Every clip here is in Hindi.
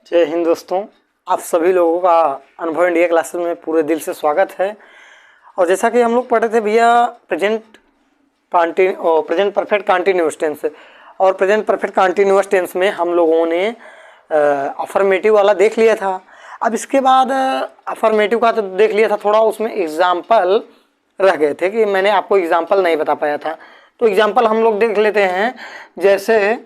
जय हिंद दोस्तों, आप सभी लोगों का अनुभव इंडिया क्लासेस में पूरे दिल से स्वागत है। और जैसा कि हम लोग पढ़े थे भैया प्रेजेंट परफेक्ट कंटिन्यूअस टेंस, और प्रेजेंट परफेक्ट कंटिन्यूअस टेंस में हम लोगों ने अफर्मेटिव वाला देख लिया था। अब इसके बाद अफर्मेटिव का तो देख लिया था, थोड़ा उसमें एग्जाम्पल रह गए थे कि मैंने आपको एग्जाम्पल नहीं बता पाया था, तो एग्जाम्पल हम लोग देख लेते हैं। जैसे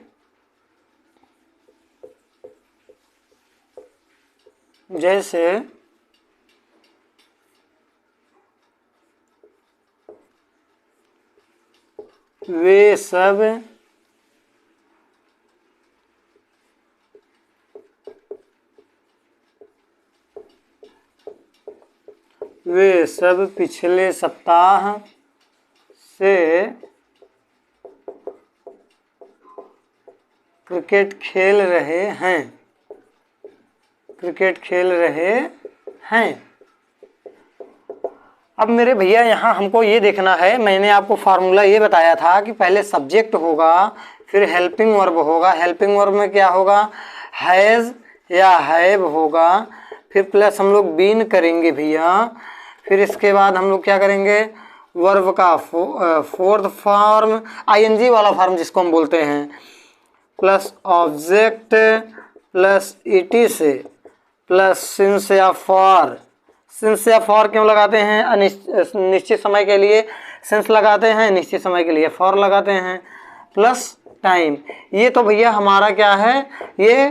वे सब पिछले सप्ताह से क्रिकेट खेल रहे हैं। अब मेरे भैया यहाँ हमको ये देखना है, मैंने आपको फार्मूला ये बताया था कि पहले सब्जेक्ट होगा, फिर हेल्पिंग वर्ब होगा। हेल्पिंग वर्ब में क्या होगा, हैज़ या हैव होगा, फिर प्लस हम लोग बीन करेंगे भैया। फिर इसके बाद हम लोग क्या करेंगे, वर्ब का फोर्थ फॉर्म, आईएनजी वाला फॉर्म जिसको हम बोलते हैं, प्लस ऑब्जेक्ट प्लस ईटी से प्लस सिंस या फॉर। सिंस या फॉर क्यों लगाते हैं, निश्चित समय के लिए सिंस लगाते हैं, निश्चित समय के लिए फॉर लगाते हैं, प्लस टाइम। ये तो भैया हमारा क्या है, ये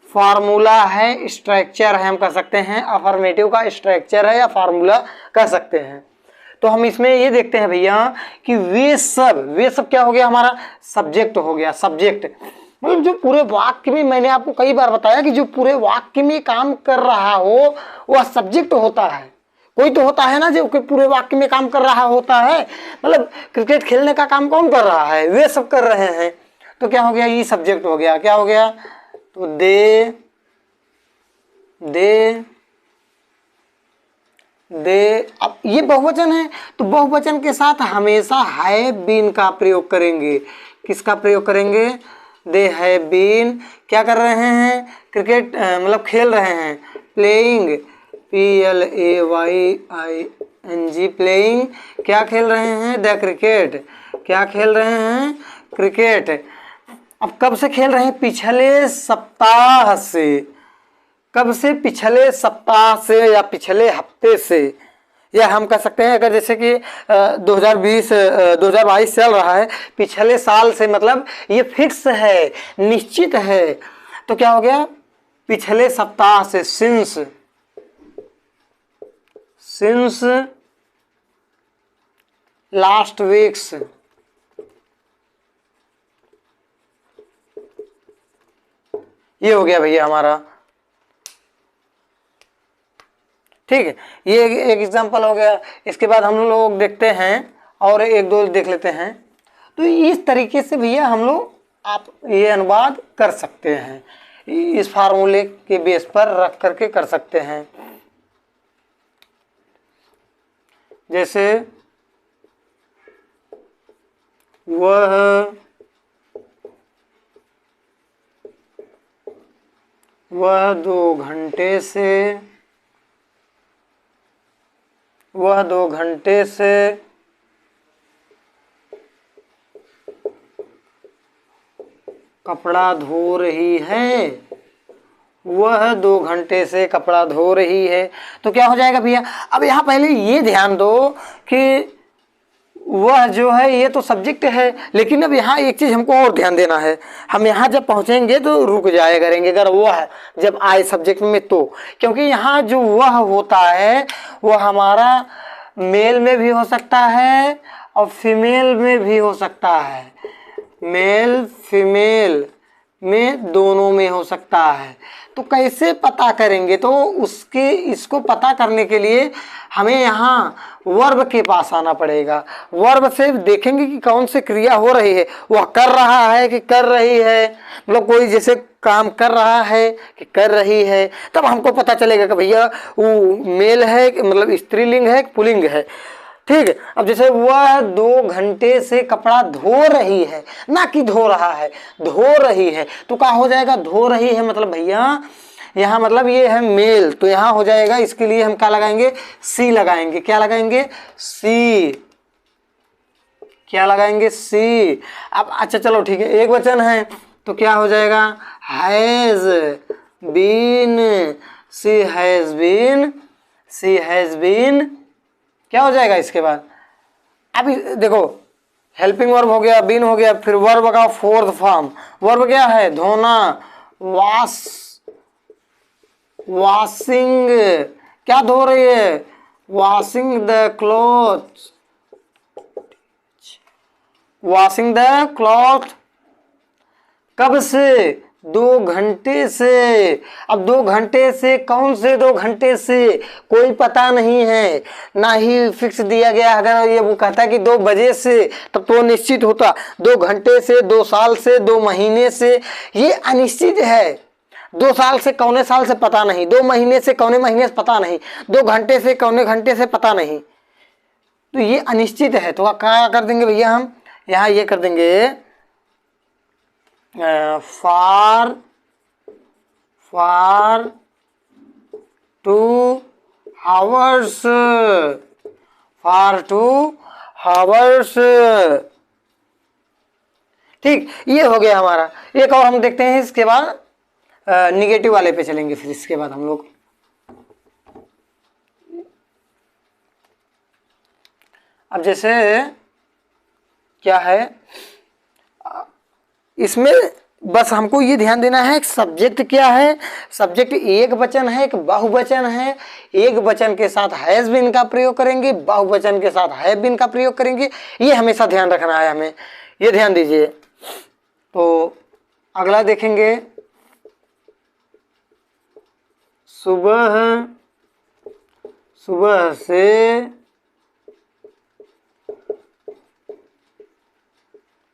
फार्मूला है, स्ट्रक्चर है, हम कह सकते हैं अफर्मेटिव का स्ट्रक्चर है या फार्मूला कह सकते हैं। तो हम इसमें ये देखते हैं भैया कि वे सब क्या हो गया, हमारा सब्जेक्ट हो गया। सब्जेक्ट मतलब जो पूरे वाक्य में, मैंने आपको कई बार बताया कि जो पूरे वाक्य में काम कर रहा हो वह सब्जेक्ट होता है। कोई तो होता है ना जो पूरे वाक्य में काम कर रहा होता है, मतलब क्रिकेट खेलने का काम कौन कर रहा है, वे सब कर रहे हैं, तो क्या हो गया, ये सब्जेक्ट हो गया। क्या हो गया, तो दे अब ये बहुवचन है, तो बहुवचन के साथ हमेशा हैव बीन का प्रयोग करेंगे। किसका प्रयोग करेंगे, दे हैव बीन क्या कर रहे हैं, क्रिकेट मतलब खेल रहे हैं, प्लेइंग PLAYING प्लेइंग, क्या खेल रहे हैं, द क्रिकेट, क्या खेल रहे हैं, क्रिकेट। अब कब से खेल रहे हैं, पिछले सप्ताह से। कब से, पिछले सप्ताह से या पिछले हफ्ते से, या हम कह सकते हैं अगर जैसे कि 2022 चल रहा है, पिछले साल से, मतलब ये फिक्स है, निश्चित है। तो क्या हो गया, पिछले सप्ताह से, सिंस लास्ट वीक्स। ये हो गया भैया हमारा, ठीक है। ये एक एग्जांपल हो गया। इसके बाद हम लोग देखते हैं और एक दो देख लेते हैं। तो इस तरीके से भैया हम लोग आप ये अनुवाद कर सकते हैं, इस फार्मूले के बेस पर रख करके कर सकते हैं। जैसे वह 2 घंटे से कपड़ा धो रही है। वह 2 घंटे से कपड़ा धो रही है। तो क्या हो जाएगा भैया, अब यहाँ पहले ये ध्यान दो कि वह जो है ये तो सब्जेक्ट है, लेकिन अब यहाँ एक चीज हमको और ध्यान देना है। हम यहाँ जब पहुँचेंगे तो रुक जाया करेंगे अगर वह जब आए सब्जेक्ट में, तो क्योंकि यहाँ जो वह होता है वह हमारा मेल में भी हो सकता है और फीमेल में भी हो सकता है, मेल फीमेल में दोनों में हो सकता है। तो कैसे पता करेंगे, तो इसको पता करने के लिए हमें यहाँ वर्ब के पास आना पड़ेगा। वर्ब से देखेंगे कि कौन सी क्रिया हो रही है, वह कर रहा है कि कर रही है, मतलब कोई जैसे काम कर रहा है कि कर रही है, तब हमको पता चलेगा कि भैया वो मेल है, मतलब स्त्रीलिंग है कि पुल्लिंग है। ठीक है। अब जैसे वह 2 घंटे से कपड़ा धो रही है, ना कि धो रहा है, धो रही है, तो क्या हो जाएगा, धो रही है मतलब भैया यहाँ मतलब ये है मेल, तो यहाँ हो जाएगा, इसके लिए हम क्या लगाएंगे, सी लगाएंगे। क्या लगाएंगे, सी। क्या लगाएंगे, सी। अब अच्छा चलो ठीक है, एक वचन है तो क्या हो जाएगा, has been, she has been, she has been. क्या हो जाएगा इसके बाद, अभी देखो हेल्पिंग वर्ब हो गया, बीन हो गया, फिर वर्ब का फोर्थ फॉर्म, वर्ब क्या है, धोना, वॉश, वॉशिंग, क्या धो रही है, washing the cloth, washing the cloth. कब से, 2 घंटे से। अब 2 घंटे से कौन से 2 घंटे से, कोई पता नहीं है, ना ही फिक्स दिया गया। अगर ये वो कहता है कि 2 बजे से, तब तो निश्चित होता, 2 घंटे से, 2 साल से, 2 महीने से, ये अनिश्चित है। 2 साल से कौने साल से पता नहीं, 2 महीने से कौने महीने से पता नहीं, 2 घंटे से कौने घंटे से पता नहीं, तो ये अनिश्चित है। तो क्या कर देंगे भैया, हम यहाँ ये कर देंगे फॉर 2 आवर्स, फॉर 2 आवर्स। ठीक, ये हो गया हमारा। एक और हम देखते हैं, इसके बाद निगेटिव वाले पे चलेंगे। फिर इसके बाद हम लोग अब जैसे क्या है, इसमें बस हमको ये ध्यान देना है सब्जेक्ट क्या है। सब्जेक्ट एक वचन है, एक बहुवचन है। एक वचन के साथ हैज बीन का प्रयोग करेंगे, बहुवचन के साथ हैव बीन का प्रयोग करेंगे। ये हमेशा ध्यान रखना है हमें, ये ध्यान दीजिए। तो अगला देखेंगे, सुबह, सुबह से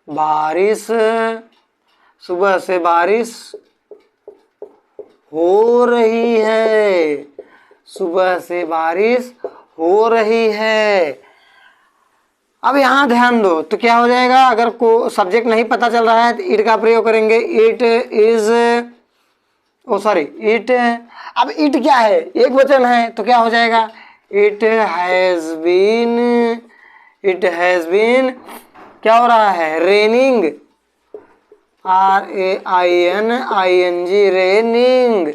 बारिश, सुबह से बारिश हो रही है, सुबह से बारिश हो रही है। अब यहां ध्यान दो, तो क्या हो जाएगा, अगर को सब्जेक्ट नहीं पता चल रहा है तो इट का प्रयोग करेंगे, it is, oh sorry it. अब इट क्या है, एक वचन है, तो क्या हो जाएगा, it has been, it has been, क्या हो रहा है, रेनिंग, RAINING, रेनिंग।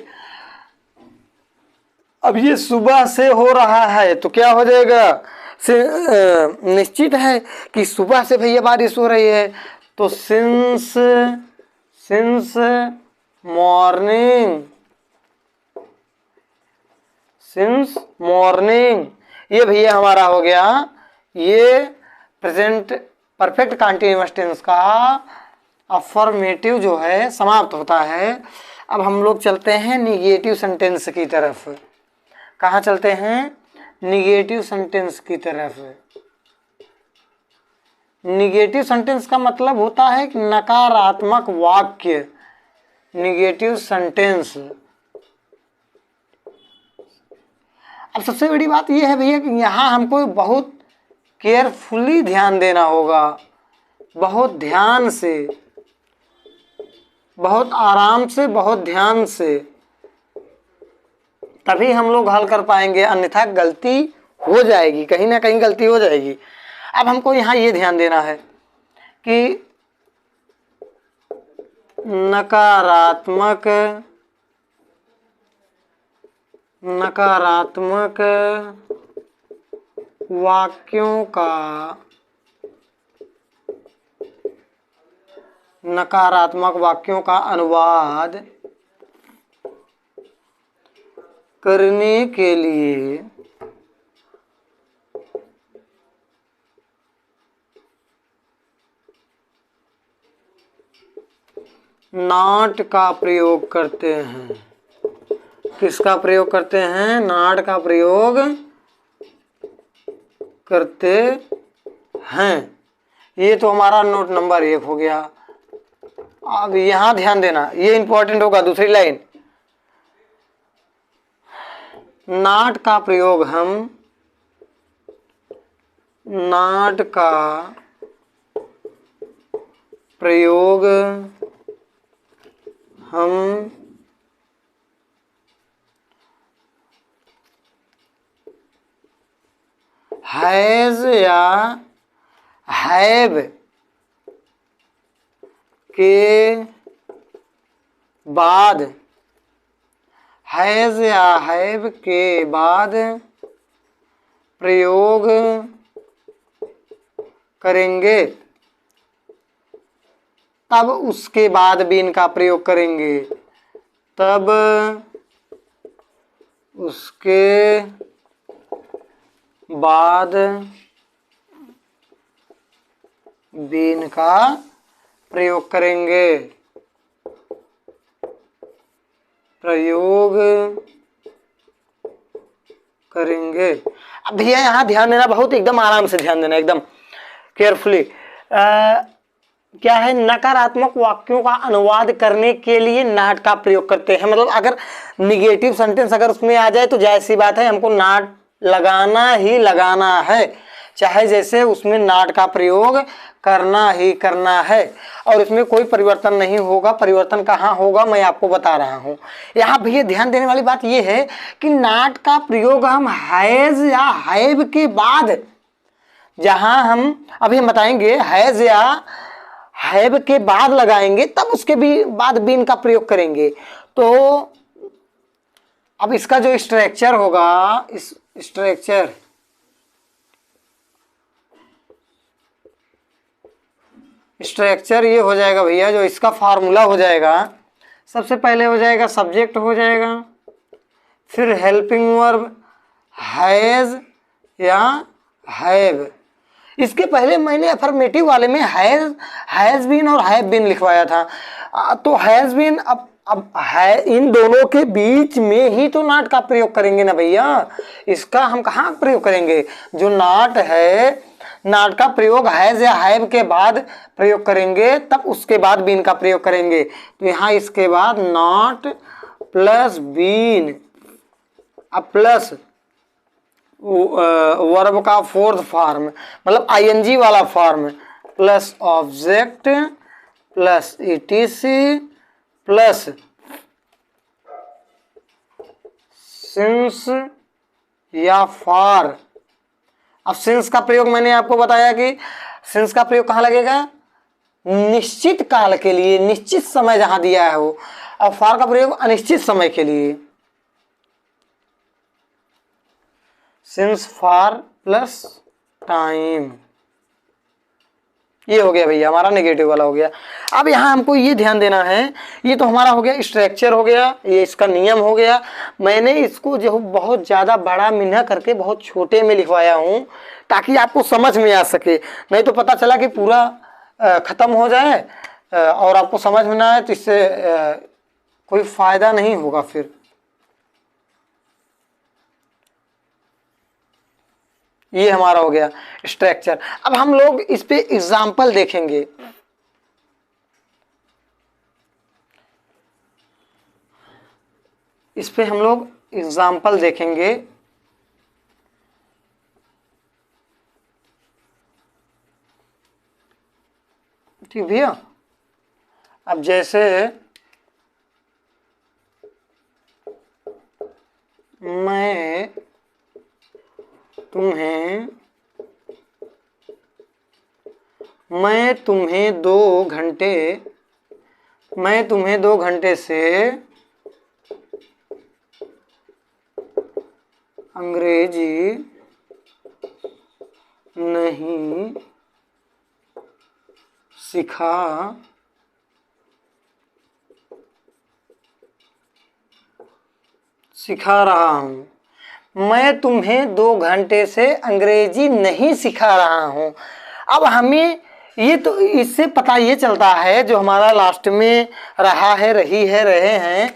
अब ये सुबह से हो रहा है, तो क्या हो जाएगा, निश्चित है कि सुबह से भैया बारिश हो रही है, तो since, since morning, since morning. ये भैया हमारा हो गया, ये प्रेजेंट परफेक्ट कंटीन्यूअस टेंस का अफर्मेटिव जो है समाप्त होता है। अब हम लोग चलते हैं निगेटिव सेंटेंस की तरफ। कहाँ चलते हैं, निगेटिव सेंटेंस की तरफ। निगेटिव सेंटेंस का मतलब होता है कि नकारात्मक वाक्य, निगेटिव सेंटेंस। अब सबसे बड़ी बात यह है भैया कि यहाँ हमको बहुत केयरफुली ध्यान देना होगा, बहुत ध्यान से, बहुत आराम से, बहुत ध्यान से, तभी हम लोग हल कर पाएंगे, अन्यथा गलती हो जाएगी, कहीं ना कहीं गलती हो जाएगी। अब हमको यहाँ ये ध्यान देना है कि नकारात्मक, नकारात्मक वाक्यों का, नकारात्मक वाक्यों का अनुवाद करने के लिए नॉट का प्रयोग करते हैं। किसका प्रयोग करते हैं, नॉट का प्रयोग करते हैं। ये तो हमारा नोट नंबर 1 हो गया। अब यहां ध्यान देना, ये इंपॉर्टेंट होगा, दूसरी लाइन, नॉट का प्रयोग हम, नॉट का प्रयोग हम हैज या हैव के बाद, हैज या हैव के बाद प्रयोग करेंगे, तब उसके बाद बीन का प्रयोग करेंगे, तब उसके बाद बीन का प्रयोग करेंगे, प्रयोग करेंगे। अब भैया यहाँ ध्यान देना, बहुत एकदम आराम से ध्यान देना, एकदम केयरफुली। क्या है, नकारात्मक वाक्यों का अनुवाद करने के लिए नॉट का प्रयोग करते हैं। मतलब अगर निगेटिव सेंटेंस अगर उसमें आ जाए तो जाहिर सी बात है हमको नॉट लगाना ही लगाना है, चाहे जैसे उसमें नॉट का प्रयोग करना ही करना है, और इसमें कोई परिवर्तन नहीं होगा। परिवर्तन कहाँ होगा मैं आपको बता रहा हूँ। यहाँ भैया ध्यान देने वाली बात यह है कि नॉट का प्रयोग हम हैज या हैव के बाद, जहाँ हम अभी हम बताएंगे हैज या हैव के बाद लगाएंगे, तब उसके भी बाद बीन का प्रयोग करेंगे। तो अब इसका जो स्ट्रक्चर होगा, इस स्ट्रक्चर ये हो जाएगा भैया, जो इसका फार्मूला हो जाएगा, सबसे पहले हो जाएगा सब्जेक्ट हो जाएगा, फिर हेल्पिंग वर्ब हैज या हैव। इसके पहले मैंने अफर्मेटिव वाले में हैज बीन और हैव बीन लिखवाया था। तो हैज बीन अब है, इन दोनों के बीच में ही तो नॉट का प्रयोग करेंगे ना भैया। इसका हम कहाँ प्रयोग करेंगे, जो नॉट है, नॉट का प्रयोग हैज या हैव के बाद प्रयोग करेंगे, तब उसके बाद बीन का प्रयोग करेंगे। तो यहाँ इसके बाद नॉट प्लस बीन, अब प्लस वर्ब का फोर्थ फॉर्म, मतलब आईएनजी वाला form, plus object plus etc plus since या फॉर। अब सिंस का प्रयोग मैंने आपको बताया कि सिंस का प्रयोग कहाँ लगेगा, निश्चित काल के लिए, निश्चित समय जहां दिया है वो। और फॉर का प्रयोग अनिश्चित समय के लिए, सिंस फॉर प्लस टाइम। ये हो गया भैया हमारा नेगेटिव वाला हो गया। अब यहाँ हमको ये ध्यान देना है, ये तो हमारा हो गया स्ट्रक्चर हो गया, ये इसका नियम हो गया। मैंने इसको जो बहुत ज़्यादा बड़ा मिना करके बहुत छोटे में लिखवाया हूँ ताकि आपको समझ में आ सके, नहीं तो पता चला कि पूरा ख़त्म हो जाए और आपको समझ में ना आए तो इससे कोई फ़ायदा नहीं होगा फिर। ये हमारा हो गया स्ट्रक्चर। अब हम लोग इस पे एग्जाम्पल देखेंगे। इस पे हम लोग एग्जाम्पल देखेंगे। ठीक भैया, अब जैसे मैं तुम्हें 2 घंटे से अंग्रेजी नहीं सिखा रहा हूँ। मैं तुम्हें 2 घंटे से अंग्रेजी नहीं सिखा रहा हूँ। अब हमें ये तो इससे पता ये चलता है, जो हमारा लास्ट में रहा है, रही है, रहे हैं,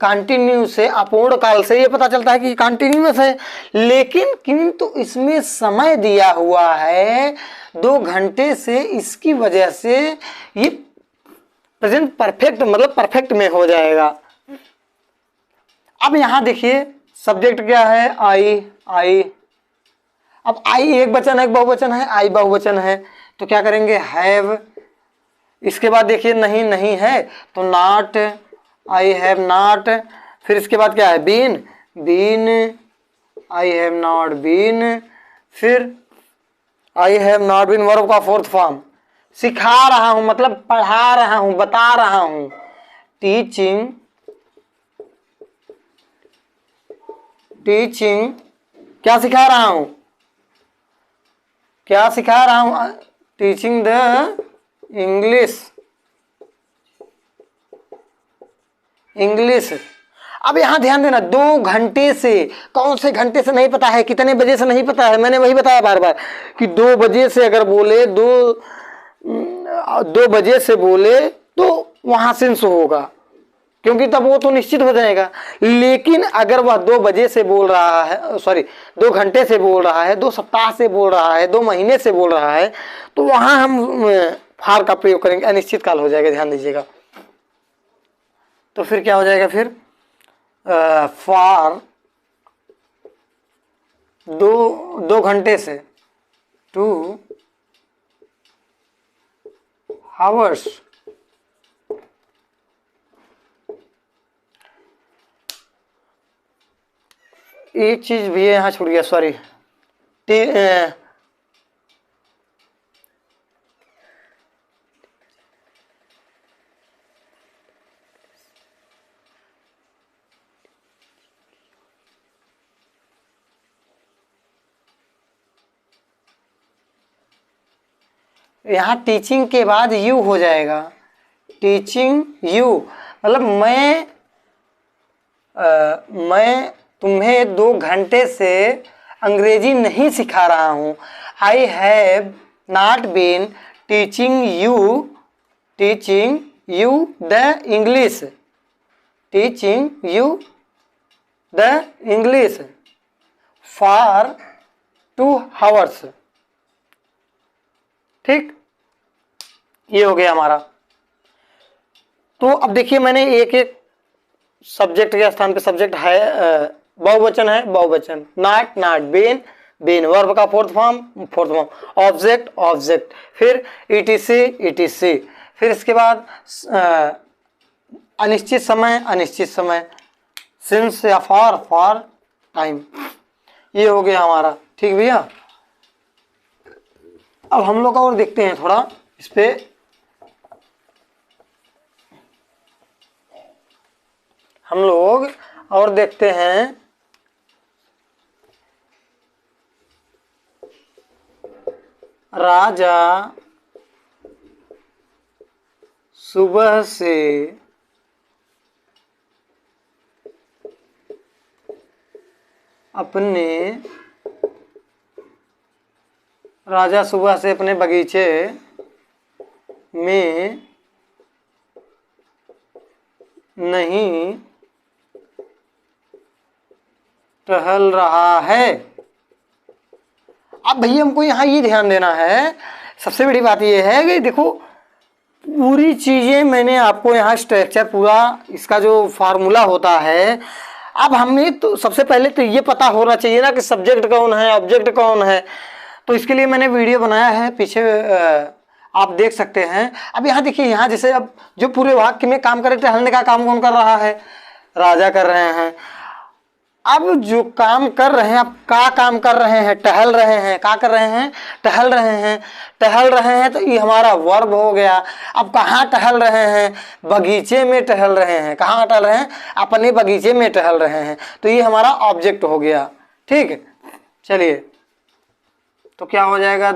कंटिन्यू से, अपूर्ण काल से ये पता चलता है कि कंटिन्यूअस है। लेकिन किंतु इसमें समय दिया हुआ है 2 घंटे से, इसकी वजह से ये प्रेजेंट परफेक्ट, मतलब परफेक्ट में हो जाएगा। अब यहाँ देखिए सब्जेक्ट क्या है, आई। अब आई एक वचन है, एक बहुवचन है, आई बहुवचन है, तो क्या करेंगे, हैव। इसके बाद देखिए नहीं है तो नॉट, आई हैव नॉट। फिर इसके बाद क्या है, been, I have not been. फिर I have not been verb का फोर्थ फॉर्म, सिखा रहा हूं मतलब पढ़ा रहा हूं, बता रहा हूं। टीचिंग, टीचिंग क्या सिखा रहा हूं, क्या सिखा रहा हूं, टीचिंग द इंग्लिश, इंग्लिश। अब यहां ध्यान देना, 2 घंटे से, कौन से घंटे से नहीं पता है, कितने बजे से नहीं पता है, मैंने वही बताया बार बार कि 2 बजे से अगर बोले, 2 बजे से बोले तो वहां सिंस होगा, क्योंकि तब वो तो निश्चित हो जाएगा। लेकिन अगर वह 2 बजे से बोल रहा है, सॉरी 2 घंटे से बोल रहा है, 2 सप्ताह से बोल रहा है, 2 महीने से बोल रहा है, तो वहां हम फार का प्रयोग करेंगे, अनिश्चित काल हो जाएगा, ध्यान दीजिएगा। तो फिर क्या हो जाएगा, फिर फॉर 2 घंटे से, 2 आवर्स। एक चीज भी है यहाँ छूट गया, सॉरी। यहाँ टीचिंग के बाद यू हो जाएगा, टीचिंग यू मतलब मैं तुम्हें 2 घंटे से अंग्रेजी नहीं सिखा रहा हूँ। I have not been teaching you the English, teaching you the English for 2 hours. ठीक, ये हो गया हमारा। तो अब देखिए, मैंने एक एक सब्जेक्ट के स्थान पे सब्जेक्ट है, बहुवचन है, बहुवचन, not, not, been, been, verb का फोर्थ फॉर्म, ऑब्जेक्ट, फिर ईटीसी, फिर इसके बाद अनिश्चित समय, सिंस या फॉर टाइम। ये हो गया हमारा। ठीक भैया, अब हम लोग और देखते हैं थोड़ा इस पे। हम लोग और देखते हैं, राजा सुबह से अपने बगीचे में नहीं टहल रहा है। अब भैया हमको यहाँ ये ध्यान देना है, सबसे बड़ी बात ये है कि देखो, पूरी चीजें मैंने आपको यहाँ स्ट्रक्चर पूरा इसका जो फार्मूला होता है, अब हमने तो सबसे पहले तो ये पता होना चाहिए ना कि सब्जेक्ट कौन है, ऑब्जेक्ट कौन है। तो इसके लिए मैंने वीडियो बनाया है, पीछे आप देख सकते हैं। अब यहाँ देखिए, यहाँ जैसे अब जो पूरे वाक्य में काम करे, टहलने का काम कौन कर रहा है, राजा कर रहे हैं। अब जो काम कर रहे हैं, अब का काम कर रहे हैं, टहल रहे हैं, का कर रहे हैं, टहल रहे हैं, तो ये हमारा वर्ब हो गया। अब कहाँ टहल रहे हैं, बगीचे में टहल रहे हैं, कहाँ टहल रहे हैं, अपने बगीचे में टहल रहे हैं, तो ये हमारा ऑब्जेक्ट हो गया। ठीक है, चलिए, तो क्या हो जाएगा,